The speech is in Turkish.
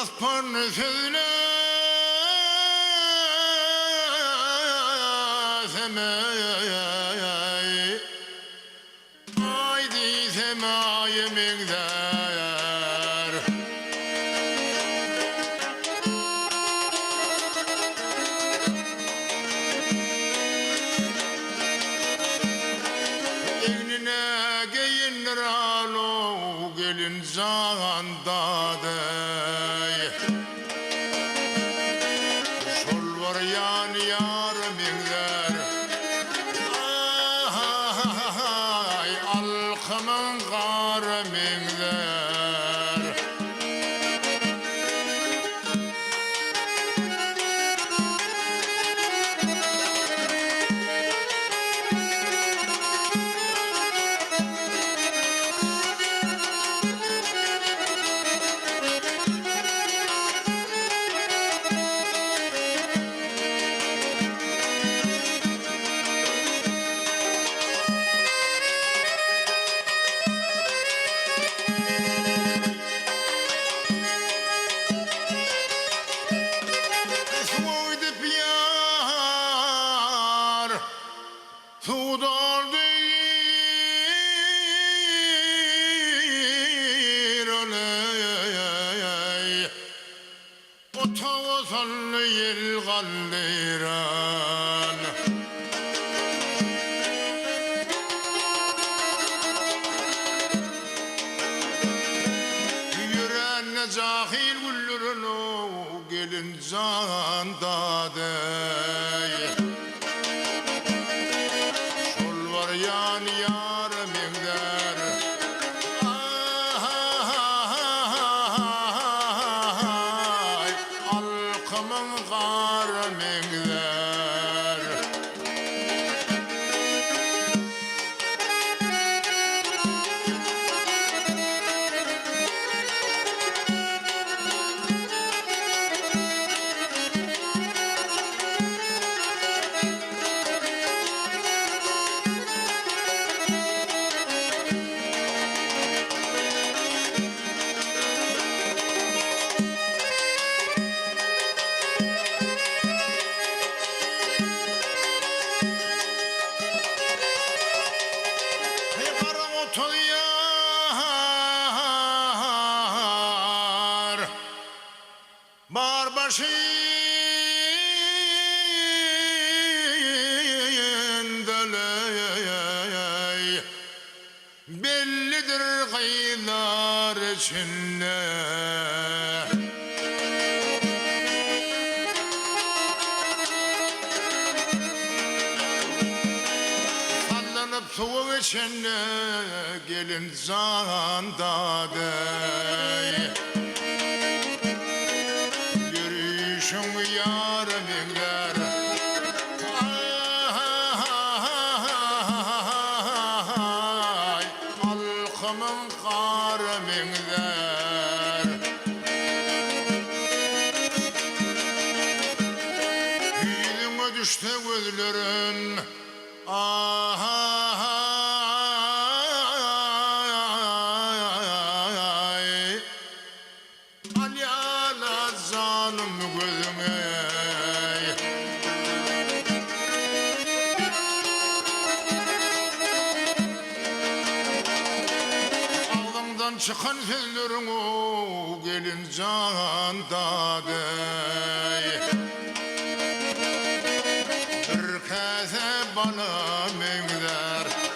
Osman söylesemey haydi semaya migder egnine geyinir alo gelin zandaday şol var yani yarımingler ay alkımın garımingler Otavasallı yel galliran yürenle cahil güllürün o gelin zandaday şol var yani yarımingler alkımın garımingler Yar barbaşındalay bellidir kıyılar içinde soğuk içinde gelin zandaday yürüyüşün yarımingler ay alkımın garımingler yüzüme düştü gözlerin Alyala zanım gözüme ağzımdan çıkan sözlerin o gelin zandaday bir kese bana mingder